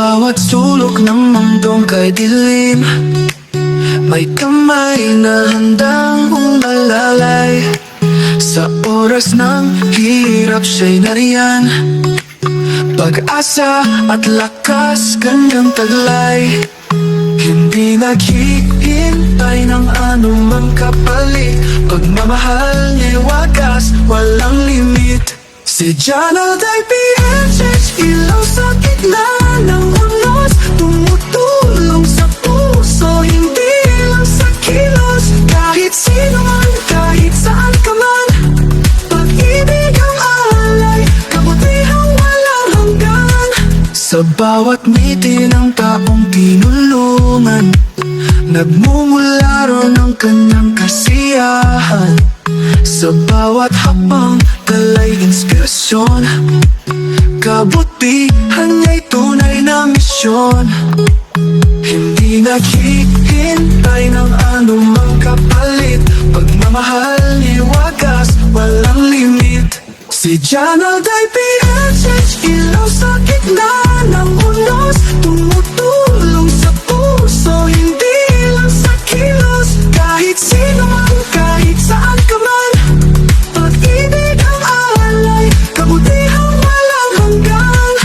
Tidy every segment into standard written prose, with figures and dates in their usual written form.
bawat sulok ng mundong kay dilim, may kamay na handang umalalay. Sa oras ng hirap siya'y nariyan, pag-asa at lakas kanyang taglay. Hindi naghihintay ng anumang kapalit, pagmamahal niya wagas, walang limit. Si Janald ay PHH, ilaw sa gitna ng unos, tumutulong sa puso, hindi lang sa kilos. Kahit sino man, kahit saan ka man, pag-ibig ang alay, kabutihang walang hanggan. Sa bawat ngiti ng taong tinulungan, nagmumula ron ang kanyang kasiyahan. Sa bawat hakbang, dalay inspirasyon, kabutihan niya'y tunay na misyon. Hindi naghihintay ng anumang kapalit, pagmamahal niya wagas, walang limit. Si Janald ay PHH, ilaw sa gitna ng unos, tumutulong sa puso, hindi lang sa kilos. Kahit sino man, kahit saan ka man, pag-ibig ang alay, kabutihang walang hanggan.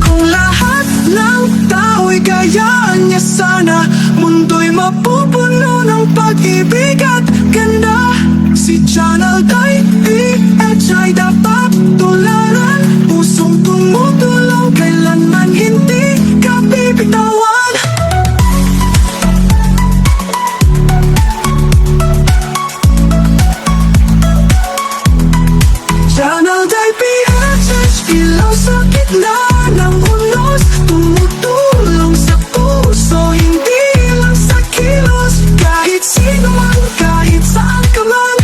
Kung lahat ng tao'y gayaan niya sana, mundo'y mapupuno ng pag-ibig at ganda. Si Janald ay PHH ay dapat tularan, pusong tumutulong, kailanman hindi ka bibitawan. Janald ay PHH, ilaw sa gitna ng unos, tumutulong sa puso, hindi lang sa kilos. Kahit sino man, kahit saan ka man,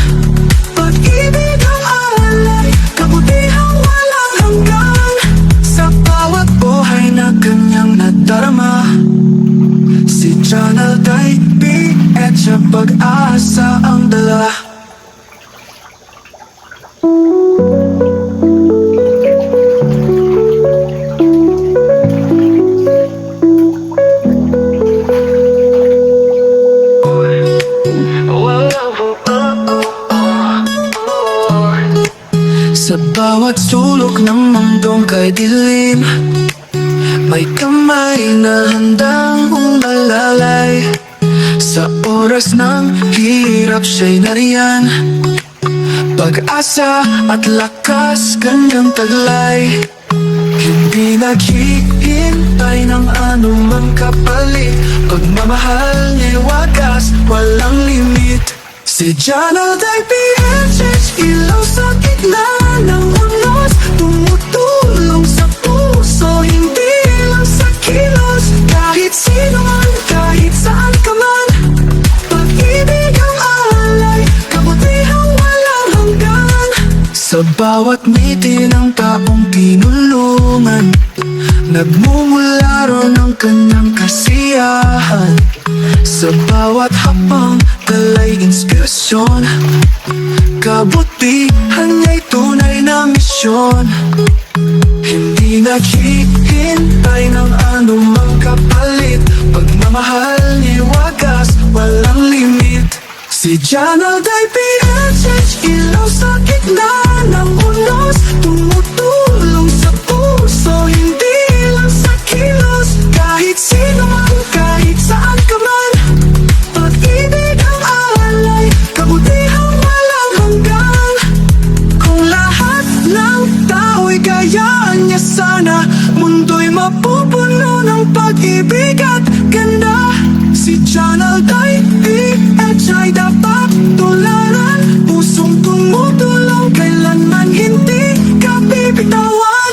pag-ibig ang alay, kabutihang walang hanggan. Sa bawat buhay na kanyang nadarama, si Janald ay PHH, pag-asa ang dala. Sa bawat sulok ng mundong kay dilim, may kamay na handang umalalay. Sa oras ng hirap siya'y nariyan, pag-asa at lakas kanyang taglay. Hindi naghihintay ng anumang kapalit, pagmamahal niya wagas, walang limit. Si Janald ay PHH, ilaw sa gitna ng unos, tumutulong sa puso, hindi lang sa kilos. Kahit sino man, kahit saan ka man, pag-ibig ang alay, kabutihang walang hanggan. Sa bawat ngiti ng taong tinulungan, nagmumula ron ang kanyang kasiyahan. Sa bawat hakbang, dalay inspirasyon, kabutihan niya'y tunay na misyon. Hindi naghihintay ng anumang kapalit, pagmamahal niya wagas, walang limit. Si Janald ay PHH, ilaw sa gitna ng unos, tumutulong sa puso, hindi lang sa kilos. Kahit sino man, kahit saan ka man, pag-ibig ang alay, kabutihang walang hanggan. Kung lahat ng tao'y gayaan niya sana, mundo'y mapupuno ng pag-ibig at ganda. Si Janald ay PHH ay dapat tularan, pusong tumutulong, kailanman hindi ka bibitawan.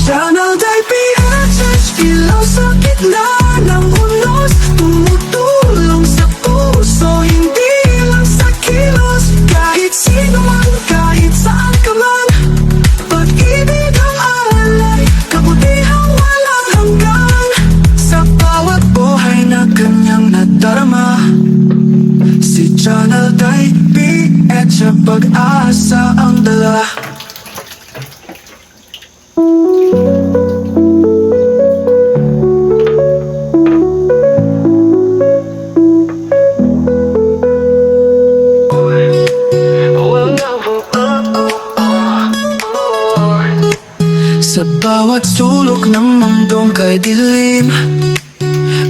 Janald ay PHH, ilaw sa gitna ng unos, tumutulong sa puso, hindi lang sa kilos. Kahit sino man, kahit saan ka man, pag-ibig ang alay, kabutihang walang hanggan. Sa EDSA Pag-asa ang dala. Sa bawat sulok ng mundong kay dilim,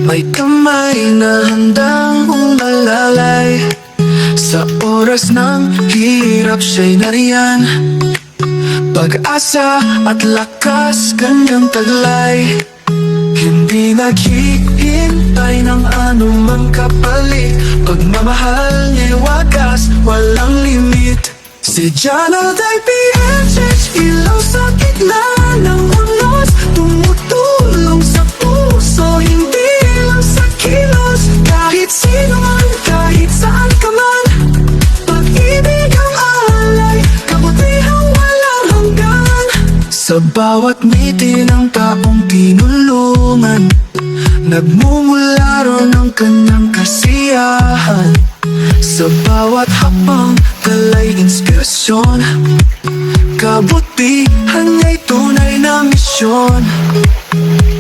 may kamay na handang umalalay. Sa oras ng hirap siya'y nariyan, pag-asa at lakas kanyang taglay. Hindi naghihintay ng anumang kapalit, pagmamahal niya'y wagas, walang limit. Si John Alday PHH, ilaw sa gitna ng unos, tumutulong sa puso, hindi lang sa kilos. Kahit sino man, kahit saan ka man, pag-ibig ang alay, kabutihang walang hanggan. Sa bawat ngiti ng taong tinulungan, nagmumula ron ang kanyang kasiyahan. Sa bawat hakbang, talay inspirasyon, kabutihan niya'y tunay na misyon.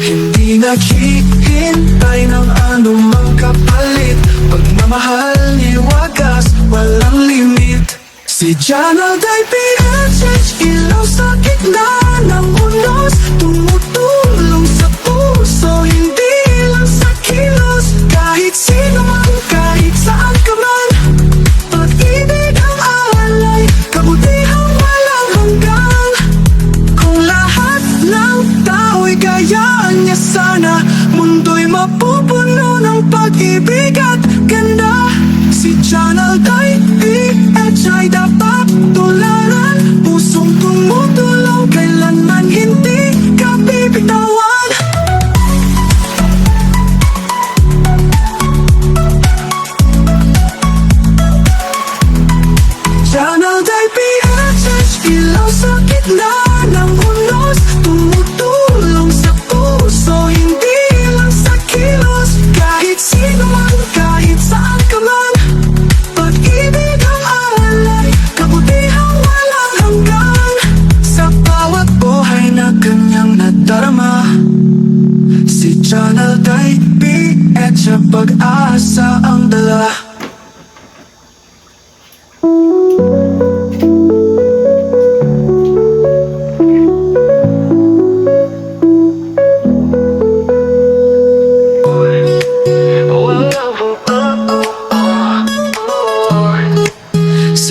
Hindi naghihintay ng anumang kapalit, pagmamahal niya'y wagas, walang limit. Si John Alday PHH, ilaw sa gitna ng unos, tumutulong sa puso, hindi lang sa kilos. Kahit sino man, kahit saan ka man, pag-ibig ang alay, kabutihang walang hanggan. Kung lahat ng tao'y gayaan niya sana, mundo'y mapupuno ng pag-ibig at ganda. Si John Alday PHH ay dapat tularan, pusong tumutulong, kailanman hindi ka bibitawan. John Alday PHH, ilaw sa gitna ng unos, tumutulong sa puso, hindi lang sa kilos. Kahit sino man, kahit saan ka man, pag-ibig ang alay, kabutihang walang hanggan. Sa bawat buhay na kanyang nadarama, si John Alday PHH, pag-asa ang dala.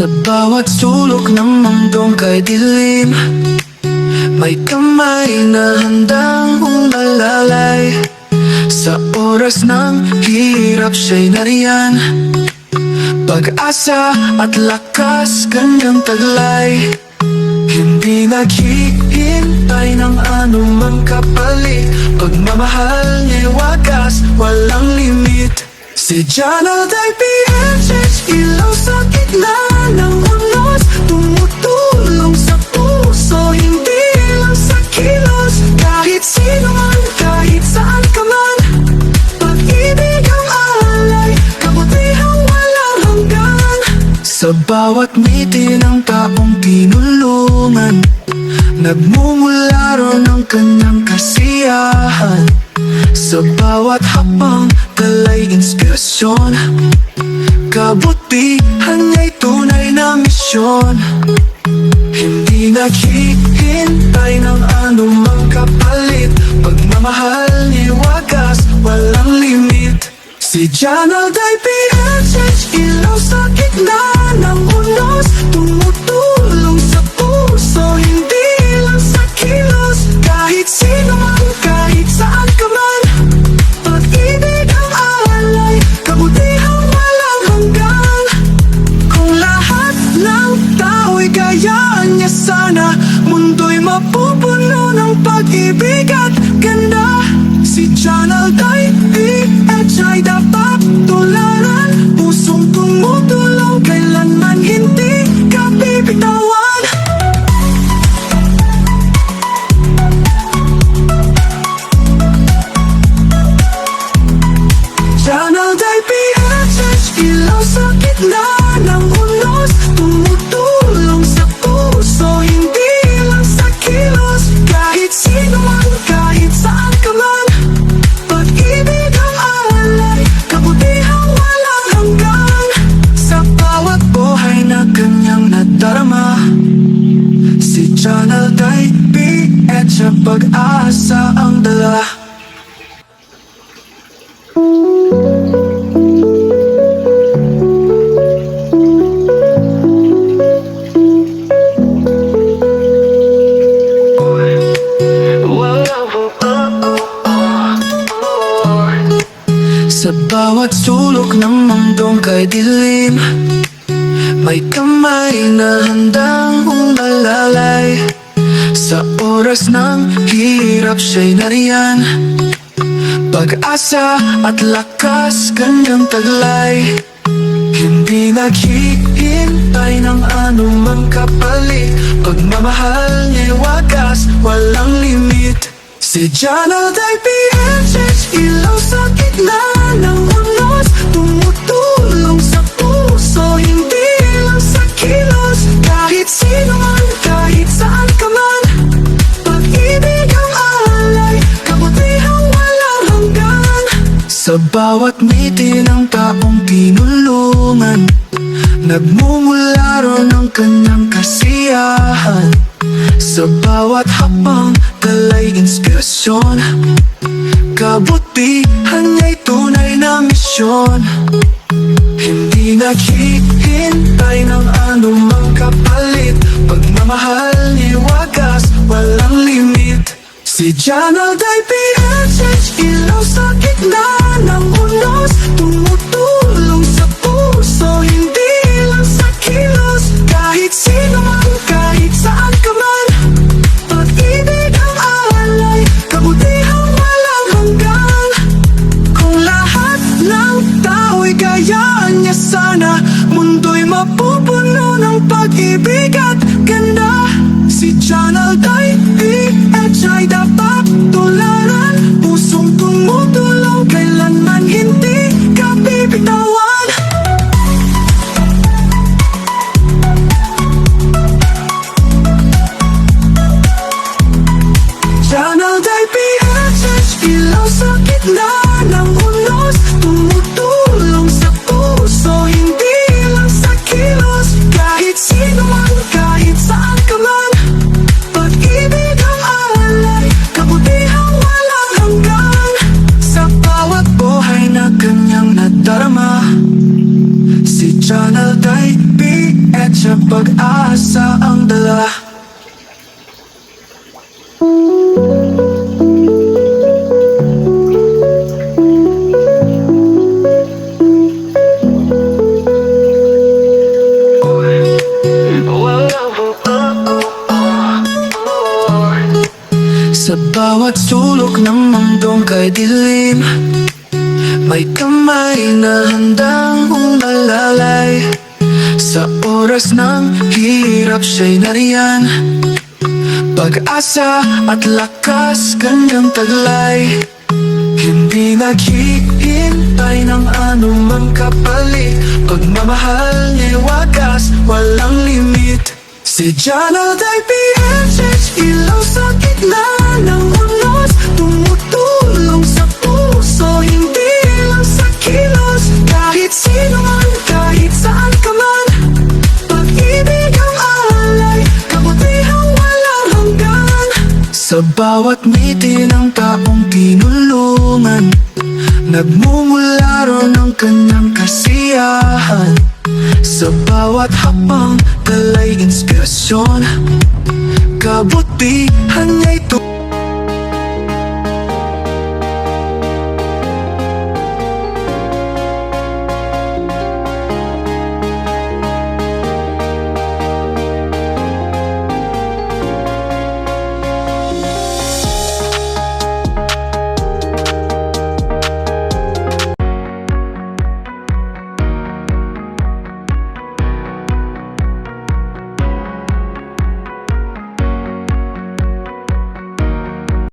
Sa bawat sulok ng mundong kay dilim, may kamay na handang umalalay. Sa oras ng hirap siya'y nariyan, pag-asa at lakas kanyang taglay. Hindi naghihintay ng anumang kapalit, pagmamahal niya'y wagas, walang limit. Si John Alday PHH, ilaw sa gitna ng unos, tumutulong sa puso, hindi lang sa kilos. Kahit sino man, kahit saan ka man, pag-ibig ang alay, kabutihang walang hanggan. Sa bawat ngiti ng taong tinulungan, nagmumula ron ang kanyang kasiyahan. Sa bawat hakbang, talay inspirasyon, kabutihan niya'y tunay na misyon. Hindi naghihintay ng anumang kapalit, pagmamahal niya'y wagas, walang limit. Si John Alday PHH, ilaw sa gitna ng unos, tumutulong sa puso, hindi lang sa kilos. Kahit sino man, kahit saan ka man, pag-ibig ang alay, kabutihang walang hanggan. Kung lahat ng tao'y gayaan niya sana, mundo'y mapupuno ng pag-ibig at ganda. Si John Alday PHH ay dapat tularan, pusong tumutulong, kailanman hindi ka bibitawan. John Alday PHH, ilaw sa gitna ng unos, tumutulong Daypi at sa pag-asa ang dala. Sa bawat sulok ng mundong kay dilim, may kamay na handang umalalay. Sa oras ng hirap siya'y nariyan, pag-asa at lakas kanyang taglay. Hindi naghihintay ng anumang kapalit, pagmamahal niya'y wagas, walang limit. Si Janelle Daypi ilaw sa gitna ng unos, tumutulong sa puso, hindi lang sa kilos. Kahit sino man, kahit saan ka man, pag-ibig ang alay, kabutihang walang hanggan. Sa bawat ngiti ng taong tinulungan, nagmumula ron ang kanyang kasiyahan. Sa bawat hakbang, dala'y inspirasyon, kabutihan niya'y tunay na misyon. Hindi naghihintay ng anumang kapalit, pagmamahal niya'y wagas, walang limit. Si Janelle Daypi ilaw sa gitna ng unos, tumutulong sa puso, hindi lang sa kilos. Kahit sino man, kahit saan ka man, pag-ibig ang alay, kabutihang walang hanggan. Kung lahat ng tao'y gayaan niya sana, mundo'y mapupuno ng pag-ibig at ganda. Si Janelle Daypi ay dapat tularan, pusong tumutulong, kailanman hindi ka bibitawan. Janelle Daypi ilaw sa gitna ng unos, tumutulong sa puso, hindi lang sa kilos. Kahit sino man, kahit saan ka man, pag-ibig ang alay, kabutihang walang hanggan. Sa bawat buhay na kanyang nadarama, si Janelle Daypi at sa pag-asa ang dala. Sa bawat sulok ng mundong kay dilim, may kamay na handang umalalay. Sa oras ng hirap siya'y nariyan, pag-asa at lakas kanyang taglay. Hindi naghihintay ng anumang kapalit, pagmamahal niya'y wagas, walang limit. Si Janelle Daypi ilaw sa gitna ng unos, tumutulong sa puso, hindi lang sa kilos. Kahit sino man, kahit saan ka man, pag-ibig ang alay, kabutihang walang hanggan. Sa bawat ngiti ng taong tinulungan, nagmumula ron ang kanyang kasiyahan. Sa bawat hakbang, dala'y inspirasyon, kabutihan niya'y